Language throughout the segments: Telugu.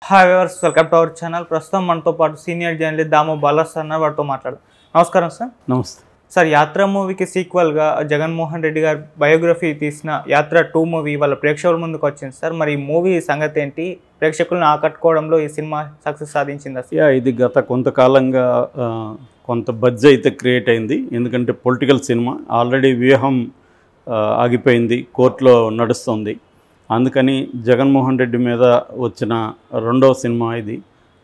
Hi viewers, welcome to our channel. ప్రస్తుతం మనతో పాటు సీనియర్ జర్నలిస్ట్ దాము బాలాస్ అన్న వారితో మాట్లాడదాం. నమస్కారం సార్. నమస్తే సార్, యాత్ర మూవీకి సీక్వెల్గా జగన్మోహన్ రెడ్డి గారు బయోగ్రఫీ తీసిన యాత్ర 2 మూవీ వాళ్ళ ప్రేక్షకుల ముందుకు వచ్చింది సార్. మరి ఈ మూవీ సంగతి ఏంటి? ప్రేక్షకులను ఆకట్టుకోవడంలో ఈ సినిమా సక్సెస్ సాధించిందా? ఇది గత కొంతకాలంగా కొంత బజ్ అయితే క్రియేట్ అయింది. ఎందుకంటే పొలిటికల్ సినిమా ఆల్రెడీ వ్యూహం ఆగిపోయింది, కోర్టులో నడుస్తుంది. అందుకని జగన్మోహన్ రెడ్డి మీద వచ్చిన రెండవ సినిమా ఇది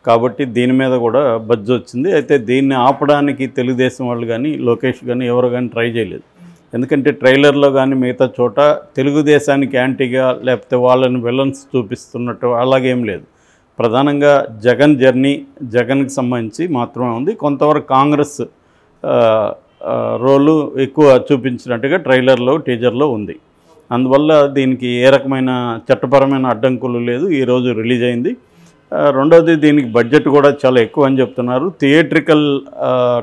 కాబట్టి దీని మీద కూడా బజ్ వచ్చింది. అయితే దీన్ని ఆపడానికి తెలుగుదేశం వాళ్ళు కానీ లోకేష్ కానీ ఎవరు కానీ ట్రై చేయలేదు. ఎందుకంటే ట్రైలర్లో కానీ మిగతా చోట తెలుగుదేశానికి యాంటీగా లేకపోతే వాళ్ళని విలన్స్ చూపిస్తున్నట్టు అలాగేం లేదు. ప్రధానంగా జగన్ జర్నీ, జగన్కి సంబంధించి మాత్రమే ఉంది. కొంతవరకు కాంగ్రెస్ రోలు ఎక్కువ చూపించినట్టుగా ట్రైలర్లో టీజర్లో ఉంది. అందువల్ల దీనికి ఏ రకమైన చట్టపరమైన అడ్డంకులు లేదు. ఈరోజు రిలీజ్ అయింది. రెండవది, దీనికి బడ్జెట్ కూడా చాలా ఎక్కువ అని చెప్తున్నారు. థియేట్రికల్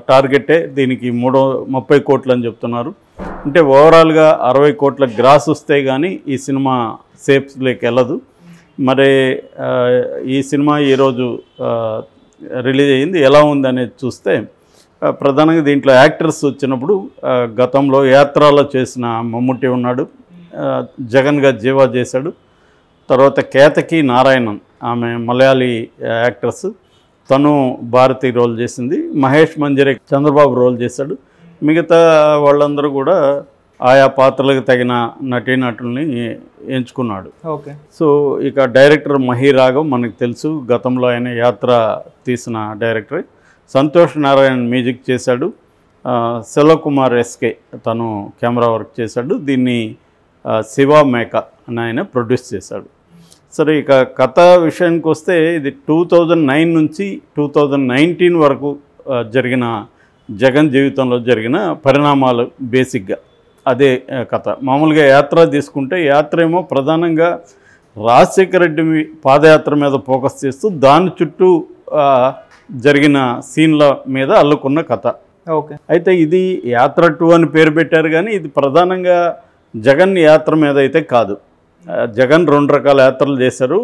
టార్గెటే దీనికి 30 కోట్లు అని చెప్తున్నారు. అంటే ఓవరాల్గా 60 కోట్ల గ్రాస్ వస్తే కానీ ఈ సినిమా సేఫ్స్లోకి వెళ్ళదు. మరి ఈ సినిమా ఈరోజు రిలీజ్ అయ్యింది. ఎలా ఉంది అనేది చూస్తే ప్రధానంగా దీంట్లో యాక్టర్స్ వచ్చినప్పుడు గతంలో యాత్రలో చేసిన మమ్ముట్టి ఉన్నాడు, జగన్గా జీవా చేశాడు. తర్వాత కేతకి నారాయణన్, ఆమె మలయాళీ యాక్ట్రెస్, తను భారతి రోల్ చేసింది. మహేష్ మంజరే చంద్రబాబు రోల్ చేశాడు. మిగతా వాళ్ళందరూ కూడా ఆయా పాత్రలకు తగిన నటీనటుల్ని ఎంచుకున్నాడు. ఓకే. సో ఇక డైరెక్టర్ మహీరాఘవ్ మనకు తెలుసు, గతంలో ఆయన యాత్ర తీసిన డైరెక్టరే. సంతోష్ నారాయణ్ మ్యూజిక్ చేశాడు. సెల్వకుమార్ ఎస్కే తను కెమెరా వర్క్ చేశాడు. దీన్ని శివ మేక అని ఆయన ప్రొడ్యూస్ చేశాడు. సరే, ఇక కథ విషయానికి వస్తే ఇది 2009 నుంచి 2019 వరకు జరిగిన జగన్ జీవితంలో జరిగిన పరిణామాలు బేసిక్గా అదే కథ. మామూలుగా యాత్ర తీసుకుంటే యాత్ర ఏమో ప్రధానంగా రాజశేఖర రెడ్డి పాదయాత్ర మీద ఫోకస్ చేస్తూ దాని చుట్టూ జరిగిన సీన్ల మీద అల్లుకున్న కథ. ఓకే. అయితే ఇది యాత్ర 2 అని పేరు పెట్టారు, కానీ ఇది ప్రధానంగా జగన్ యాత్ర మీద అయితే కాదు. జగన్ 2 రకాల యాత్రలు చేశారు.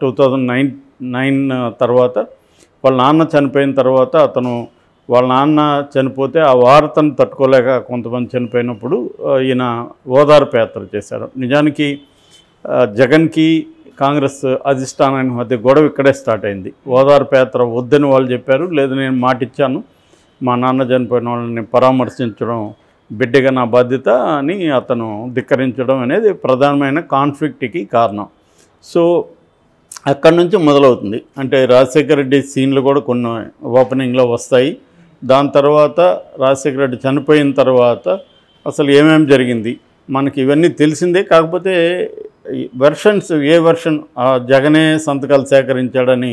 2009 తర్వాత వాళ్ళ నాన్న చనిపోయిన తర్వాత వాళ్ళ నాన్న చనిపోతే ఆ వార్తను తట్టుకోలేక కొంతమంది చనిపోయినప్పుడు ఈయన ఓదార్పు యాత్ర చేశారు. నిజానికి జగన్కి కాంగ్రెస్ అధిష్టానానికి మధ్య గొడవ ఇక్కడే స్టార్ట్ అయింది. ఓదార్పు యాత్ర వద్దని వాళ్ళు చెప్పారు. లేదు, నేను మాటిచ్చాను, మా నాన్న చనిపోయిన వాళ్ళని పరామర్శించడం బిడ్డగా నా బాధ్యత అని అతను ధిక్కరించడం అనేది ప్రధానమైన కాన్ఫ్లిక్ట్కి కారణం. సో అక్కడి నుంచి మొదలవుతుంది. అంటే రాజశేఖర రెడ్డి సీన్లు కూడా కొన్ని ఓపెనింగ్లో వస్తాయి. దాని తర్వాత రాజశేఖర రెడ్డి చనిపోయిన తర్వాత అసలు ఏమేమి జరిగింది మనకి ఇవన్నీ తెలిసిందే. కాకపోతే వెర్షన్స్, ఏ వెర్షన్ జగనే సంతకాలు సేకరించాడని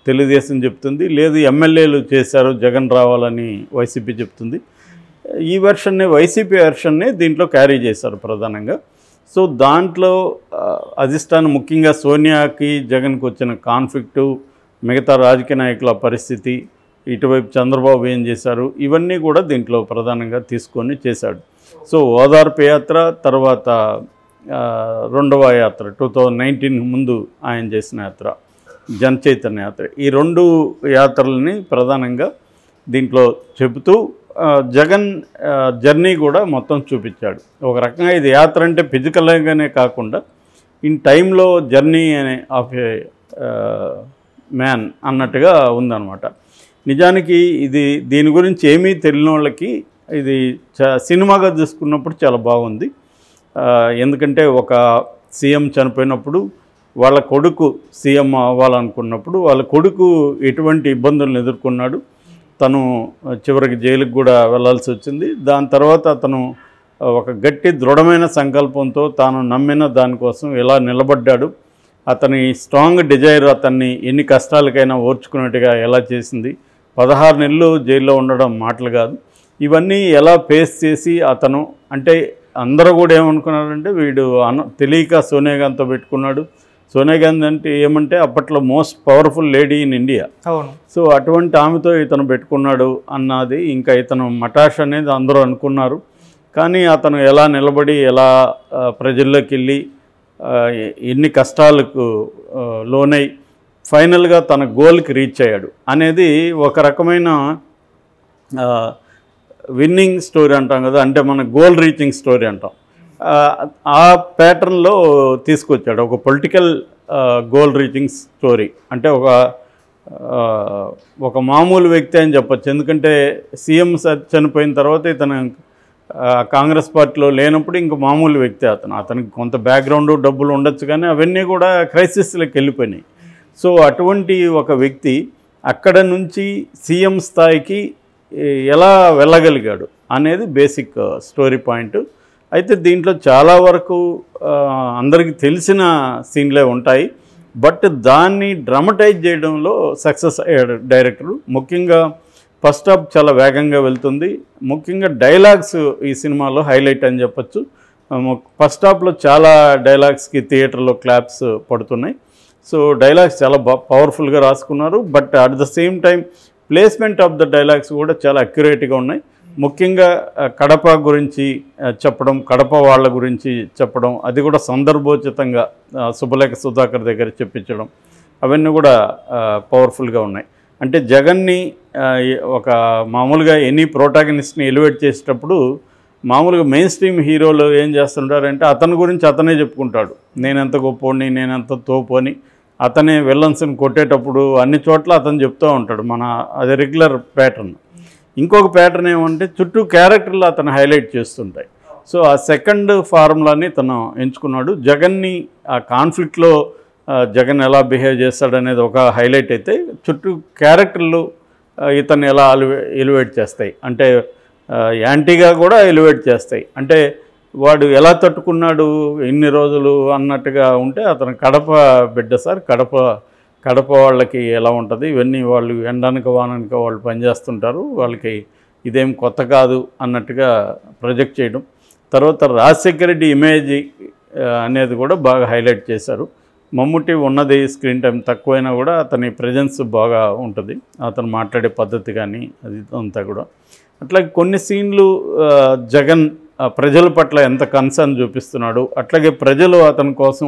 తెలుగుదేశం చెప్తుంది, లేదు ఎమ్మెల్యేలు చేశారు జగన్ రావాలని వైసీపీ చెప్తుంది. ఈ వెర్షన్నే, వైసీపీ వెర్షన్నే దీంట్లో క్యారీ చేశారు ప్రధానంగా. సో దాంట్లో అధిష్టానం ముఖ్యంగా సోనియాకి జగన్కి వచ్చిన కాన్ఫ్లిక్టు, మిగతా రాజకీయ నాయకుల పరిస్థితి, ఇటువైపు చంద్రబాబు ఏం చేశారు, ఇవన్నీ కూడా దీంట్లో ప్రధానంగా తీసుకొని చేశాడు. సో ఓదార్పు యాత్ర తర్వాత రెండవ యాత్ర 2019 ముందు ఆయన చేసిన యాత్ర జన చైతన్య యాత్ర, ఈ 2 యాత్రలని ప్రధానంగా దీంట్లో చెబుతూ జగన్ జర్నీ కూడా మొత్తం చూపించాడు. ఒక రకంగా ఇది యాత్ర అంటే ఫిజికల్గానే కాకుండా ఇన్ టైంలో జర్నీ అనే ఆఫ్ ఏ మ్యాన్ అన్నట్టుగా ఉందన్నమాట. నిజానికి దీని గురించి ఏమీ తెలియని వాళ్ళకి ఇది సినిమాగా చూసుకున్నప్పుడు చాలా బాగుంది. ఎందుకంటే ఒక సీఎం చనిపోయినప్పుడు వాళ్ళ కొడుకు సీఎం అవ్వాలనుకున్నప్పుడు వాళ్ళ కొడుకు ఎటువంటి ఇబ్బందులను ఎదుర్కొన్నాడు, తను చివరికి జైలుకి కూడా వెళ్ళాల్సి వచ్చింది. దాని తర్వాత అతను ఒక గట్టి దృఢమైన సంకల్పంతో తాను నమ్మిన దానికోసం ఎలా నిలబడ్డాడు, అతని స్ట్రాంగ్ డిజైర్ అతన్ని ఎన్ని కష్టాలకైనా ఓర్చుకున్నట్టుగా ఎలా చేసింది, 16 నెలలు జైల్లో ఉండడం మాటలు కాదు, ఇవన్నీ ఎలా ఫేస్ చేసి అతను, అంటే అందరూ కూడా ఏమనుకున్నారంటే వీడు తెలియక సోనియా గాంధీతో పెట్టుకున్నాడు. సోనియా గాంధీ అంటే ఏమంటే అప్పట్లో most powerful lady in India. అవును. సో అటువంటి ఆమెతో ఇతను పెట్టుకున్నాడు అన్నది, ఇంకా ఇతను మటాష్ అనేది అందరూ అనుకున్నారు. కానీ అతను ఎలా నిలబడి ఎలా ప్రజల్లోకి వెళ్ళి ఎన్ని కష్టాలకు లోనై ఫైనల్గా తన గోల్కి రీచ్ అయ్యాడు అనేది ఒక రకమైన విన్నింగ్ స్టోరీ అంటాం కదా, అంటే మన గోల్ రీచింగ్ స్టోరీ అంటాం. ఆ ప్యాటర్న్లో తీసుకొచ్చాడు ఒక పొలిటికల్ గోల్ రీచింగ్ స్టోరీ. అంటే ఒక మామూలు వ్యక్తి అని చెప్పచ్చు, ఎందుకంటే సీఎం చనిపోయిన తర్వాత ఇతను కాంగ్రెస్ పార్టీలో లేనప్పుడు ఇంక మామూలు వ్యక్తి అతనికి కొంత బ్యాక్గ్రౌండ్ డబ్బులు ఉండొచ్చు, కానీ అవన్నీ కూడా క్రైసిస్లోకి వెళ్ళిపోయినాయి. సో అటువంటి ఒక వ్యక్తి అక్కడ నుంచి సీఎం స్థాయికి ఎలా వెళ్ళగలిగాడు అనేది బేసిక్ స్టోరీ పాయింట్. అయితే దీంట్లో చాలా వరకు అందరికీ తెలిసిన సీన్లే ఉంటాయి, బట్ దాన్ని డ్రామటైజ్ చేయడంలో సక్సెస్ అయ్యాడు డైరెక్టరు. ముఖ్యంగా ఫస్ట్ హాఫ్ చాలా వేగంగా వెళ్తుంది. ముఖ్యంగా డైలాగ్స్ ఈ సినిమాలో హైలైట్ అని చెప్పచ్చు. ఫస్ట్ హాఫ్లో చాలా డైలాగ్స్కి థియేటర్లో క్లాప్స్ పడుతున్నాయి. సో డైలాగ్స్ చాలా పవర్ఫుల్గా రాసుకున్నారు, but at the same time placement of the dialogues కూడా చాలా అక్యురేట్గా ఉన్నాయి. ముఖ్యంగా కడప గురించి చెప్పడం, కడప వాళ్ళ గురించి చెప్పడం, అది కూడా సందర్భోచితంగా శుభలేఖ సుధాకర్ దగ్గర చెప్పించడం, అవన్నీ కూడా పవర్ఫుల్గా ఉన్నాయి. అంటే జగన్ని ఒక మామూలుగా ఎనీ ప్రోటాగనిస్ట్ని ఎలివేట్ చేసేటప్పుడు మామూలుగా మెయిన్ స్ట్రీమ్ హీరోలు ఏం చేస్తుంటారంటే అతని గురించి అతనే చెప్పుకుంటాడు, నేనెంత గొప్పోని, నేనెంత తోపు అని. అతనే విలన్స్ని కొట్టేటప్పుడు అన్ని చోట్ల అతను చెప్తూ ఉంటాడు, అది రెగ్యులర్ ప్యాటర్న్. ఇంకొక ప్యాటర్న్ ఏమంటే చుట్టూ క్యారెక్టర్లు అతను హైలైట్ చేస్తుంటాయి. సో ఆ సెకండ్ ఫార్ములాని తను ఎంచుకున్నాడు. జగన్ని ఆ కాన్ఫ్లిక్ట్లో జగన్ ఎలా బిహేవ్ చేస్తాడనేది ఒక హైలైట్ అయితే, చుట్టూ క్యారెక్టర్లు ఇతన్ని ఎలా ఎలివేట్ చేస్తాయి, అంటే యాంటీగా కూడా ఎలివేట్ చేస్తాయి. అంటే వాడు ఎలా తట్టుకున్నాడు ఇన్ని రోజులు అన్నట్టుగా ఉంటే అతను కడప బిడ్డ సార్, కడప వాళ్ళకి ఎలా ఉంటుంది, ఇవన్నీ వాళ్ళు ఎండనక వాననక వాళ్ళు పనిచేస్తుంటారు, వాళ్ళకి ఇదేం కొత్త కాదు అన్నట్టుగా ప్రొజెక్ట్ చేయడం. తర్వాత రాజశేఖర రెడ్డి ఇమేజ్ అనేది కూడా బాగా హైలైట్ చేశారు. మమ్ముట్టి ఉన్నది స్క్రీన్ టైం తక్కువైనా కూడా అతని ప్రజెన్స్ బాగా ఉంటుంది, అతను మాట్లాడే పద్ధతి కానీ అది అంతా కూడా. అట్లాగే కొన్ని సీన్లు జగన్ ప్రజల పట్ల ఎంత కన్సర్న్ చూపిస్తున్నాడు, అట్లాగే ప్రజలు అతని కోసం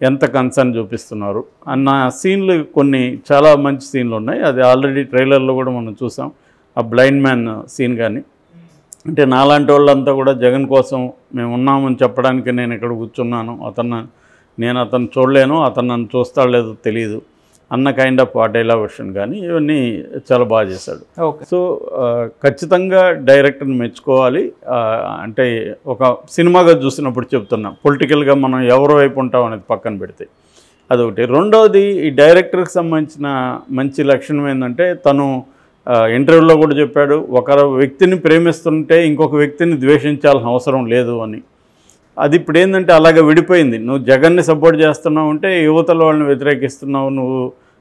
ఎంత కన్సర్న్ చూపిస్తున్నారు అన్న సీన్లు కొన్ని చాలా మంచి సీన్లు ఉన్నాయి. అది ఆల్రెడీ ట్రైలర్లో కూడా మనం చూసాం. ఆ బ్లైండ్ మ్యాన్ సీన్ కానీ, అంటే నాలాంటి వాళ్ళంతా కూడా జగన్ కోసం మేము ఉన్నామని చెప్పడానికి నేను ఇక్కడ కూర్చున్నాను, నేను అతను చూడలేను, అతను నన్ను చూస్తాడో లేదో తెలియదు అన్న కైండ్ ఆఫ్ ఆ డైలాగ్ వర్షన్ కానీ ఇవన్నీ చాలా బాగా చేశాడు. సో ఖచ్చితంగా డైరెక్టర్ని మెచ్చుకోవాలి. అంటే ఒక సినిమాగా చూసినప్పుడు చెప్తున్నా, పొలిటికల్గా మనం ఎవరి వైపు ఉంటాం అనేది పక్కన పెడితే అదొకటి. రెండవది, ఈ డైరెక్టర్కి సంబంధించిన మంచి లక్షణం ఏంటంటే తను ఇంటర్వ్యూలో కూడా చెప్పాడు, ఒక వ్యక్తిని ప్రేమిస్తుంటే ఇంకొక వ్యక్తిని ద్వేషించాల్సిన అవసరం లేదు అని. అది ఇప్పుడు ఏంటంటే అలాగే విడిపోయింది. నువ్వు జగన్ని సపోర్ట్ చేస్తున్నావు అంటే యువతల వాళ్ళని వ్యతిరేకిస్తున్నావు, నువ్వు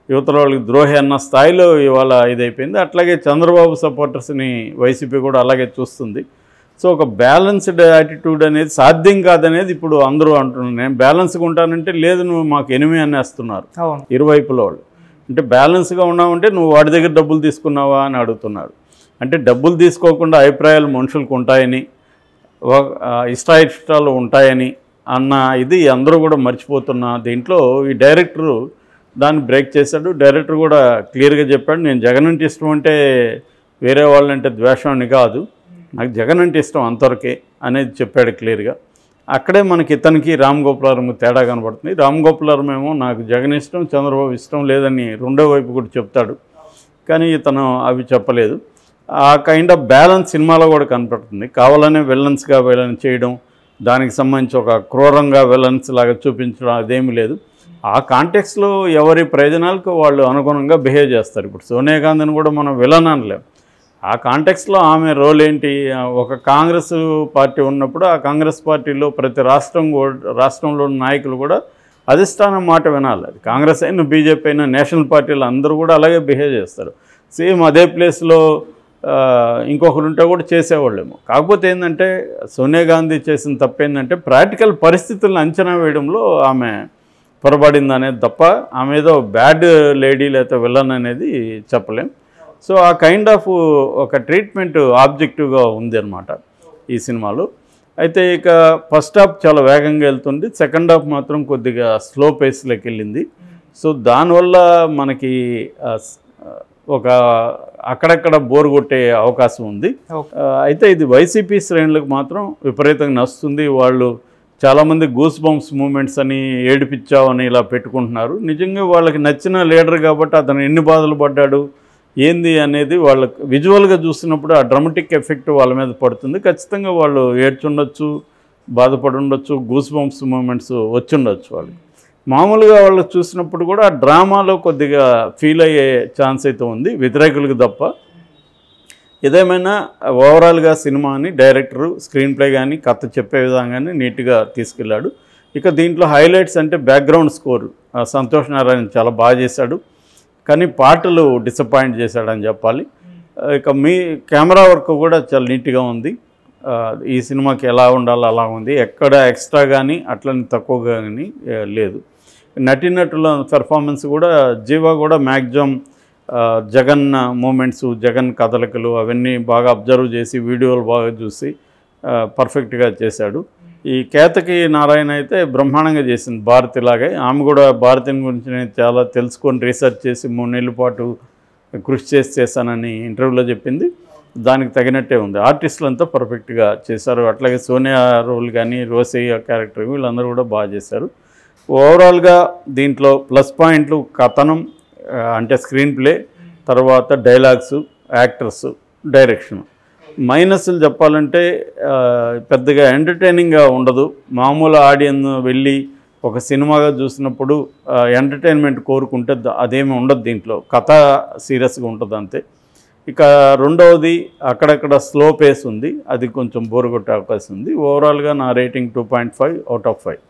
యువతల వాళ్ళకి ద్రోహి అన్న స్థాయిలో ఇవాళ ఇదైపోయింది. అట్లాగే చంద్రబాబు సపోర్టర్స్ని వైసీపీ కూడా అలాగే చూస్తుంది. సో ఒక బ్యాలెన్స్డ్ యాటిట్యూడ్ అనేది సాధ్యం కాదనేది ఇప్పుడు అందరూ అంటున్నారు. నేను బ్యాలెన్స్గా ఉంటానంటే లేదు, నువ్వు మాకు ఎనిమి అనేస్తున్నారు ఇరువైపుల వాళ్ళు. అంటే బ్యాలెన్స్గా ఉన్నావంటే నువ్వు వాడి దగ్గర డబ్బులు తీసుకున్నావా అని అడుగుతున్నారు. అంటే డబ్బులు తీసుకోకుండా అభిప్రాయాలు మనుషులకు ఉంటాయని, ఇష్టాయిష్టాలు ఉంటాయని అన్న ఇది అందరూ కూడా మర్చిపోతున్న దీంట్లో ఈ డైరెక్టరు దాన్ని బ్రేక్ చేశాడు. డైరెక్టర్ కూడా క్లియర్గా చెప్పాడు, నేను జగన్ అంటే ఇష్టం అంటే వేరే వాళ్ళంటే ద్వేషం అని కాదు, నాకు జగన్ అంటే ఇష్టం అంతవరకే అనేది చెప్పాడు క్లియర్గా. అక్కడే మనకి ఇతనికి రామ్ గోపాలవరం తేడా కనబడుతుంది. రామ్ గోపాలవరం ఏమో నాకు జగన్ ఇష్టం, చంద్రబాబు ఇష్టం లేదని రెండో వైపు కూడా చెప్తాడు, కానీ ఇతను అవి చెప్పలేదు. ఆ కైండ్ ఆఫ్ బ్యాలెన్స్ సినిమాలో కూడా కనపడుతుంది. కావాలనే విలన్స్గా విలన్ చేయడం, దానికి సంబంధించి ఒక క్రూరంగా విలన్స్ లాగా చూపించడం అదేమీ లేదు. ఆ కాంటెక్స్లో ఎవరి ప్రయోజనాలకు వాళ్ళు అనుగుణంగా బిహేవ్ చేస్తారు. ఇప్పుడు సోనియా గాంధీని కూడా మనం విలన్ అనలేం. ఆ కాంటెక్స్లో ఆమె రోల్ ఏంటి, ఒక కాంగ్రెస్ పార్టీ ఉన్నప్పుడు ఆ కాంగ్రెస్ పార్టీలో ప్రతి రాష్ట్రంలో ఉన్న నాయకులు కూడా అధిష్టానం మాట వినాలి. అది కాంగ్రెస్ అయినా బీజేపీ అయినా నేషనల్ పార్టీలు అందరూ కూడా అలాగే బిహేవ్ చేస్తారు. సేమ్ అదే ప్లేస్లో ఇంకొకరు ఉంటే కూడా చేసేవాళ్ళేమో. కాకపోతే ఏంటంటే సోనియా గాంధీ చేసిన తప్పేందంటే ప్రాక్టికల్ పరిస్థితులను అంచనా వేయడంలో ఆమె పొరపడింది అనేది తప్ప ఆమె ఏదో బ్యాడ్ లేడీ లేకపోతే విలన్ అనేది చెప్పలేం. సో ఆ కైండ్ ఆఫ్ ఒక ట్రీట్మెంట్ ఆబ్జెక్టివ్గా ఉంది అన్నమాట ఈ సినిమాలో. అయితే ఇక ఫస్ట్ హాఫ్ చాలా వేగంగా వెళ్తుంది, సెకండ్ హాఫ్ మాత్రం కొద్దిగా స్లో పేస్లోకి వెళ్ళింది. సో దానివల్ల మనకి ఒక అక్కడక్కడ బోర్ కొట్టే అవకాశం ఉంది. అయితే ఇది వైసీపీ శ్రేణులకు మాత్రం విపరీతంగా నచ్చుతుంది. వాళ్ళు చాలామంది గూస్ బంప్స్ మూమెంట్స్ అని ఏడిపించావని ఇలా పెట్టుకుంటున్నారు. నిజంగా వాళ్ళకి నచ్చిన లీడర్ కాబట్టి అతను ఎన్ని బాధలు పడ్డాడు ఏంది అనేది వాళ్ళకి విజువల్గా చూసినప్పుడు ఆ డ్రామాటిక్ ఎఫెక్ట్ వాళ్ళ మీద పడుతుంది. ఖచ్చితంగా వాళ్ళు ఏడ్చుండొచ్చు, బాధపడి ఉండొచ్చు, గూస్ బంప్స్ మూమెంట్స్ వచ్చుండొచ్చు వాళ్ళకి. మామూలుగా వాళ్ళు చూసినప్పుడు కూడా ఆ డ్రామాలో కొద్దిగా ఫీల్ అయ్యే ఛాన్స్ అయితే ఉంది వ్యతిరేకులకు తప్ప. ఏదేమైనా ఓవరాల్గా సినిమాని డైరెక్టరు స్క్రీన్ ప్లే కానీ కథ చెప్పే విధంగానే నీట్గా తీసుకెళ్ళాడు. ఇక దీంట్లో హైలైట్స్ అంటే బ్యాక్గ్రౌండ్ స్కోర్ సంతోష్ నారాయణ చాలా బాగా చేశాడు, కానీ పాటలు డిసప్పాయింట్ చేశాడని చెప్పాలి. ఇక మీ కెమెరా వర్క్ కూడా చాలా నీట్గా ఉంది. ఈ సినిమాకి ఎలా ఉండాలో అలా ఉంది, ఎక్కడ ఎక్స్ట్రా కానీ అట్లని తక్కువగా కానీ లేదు. నటీనటుల పెర్ఫార్మెన్స్ కూడా జీవా కూడా మ్యాక్సిమం జగన్ మూమెంట్స్, జగన్ కదలికలు అవన్నీ బాగా అబ్జర్వ్ చేసి వీడియోలు బాగా చూసి పర్ఫెక్ట్గా చేశాడు. ఈ కేతకి నారాయణ అయితే బ్రహ్మాండంగా చేసింది భారతిలాగే. ఆమె కూడా భారతిని గురించి నేను చాలా తెలుసుకొని రీసెర్చ్ చేసి 3 నెలల పాటు కృషి చేశానని ఇంటర్వ్యూలో చెప్పింది. దానికి తగినట్టే ఉంది. ఆర్టిస్టులు అంతా పర్ఫెక్ట్గా చేశారు. అట్లాగే సోనియా రోల్ కానీ రోసయ్య క్యారెక్టర్ వీళ్ళందరూ కూడా బాగా చేశారు. ఓవరాల్గా దీంట్లో ప్లస్ పాయింట్లు కథనం అంటే స్క్రీన్ ప్లే, తర్వాత డైలాగ్స్, యాక్టర్స్, డైరెక్షన్. మైనస్లు చెప్పాలంటే పెద్దగా ఎంటర్టైనింగ్గా ఉండదు. మామూలు ఆడియన్స్ వెళ్ళి ఒక సినిమాగా చూసినప్పుడు ఎంటర్టైన్మెంట్ కోరుకుంటే అదేమి ఉండదు. దీంట్లో కథ సీరియస్గా ఉంటుంది అంతే. ఇక రెండవది అక్కడక్కడ స్లో పేస్ ఉంది, అది కొంచెం బోర్ కొట్టే అవకాశం ఉంది. ఓవరాల్గా నా రేటింగ్ 2.5 out of 5.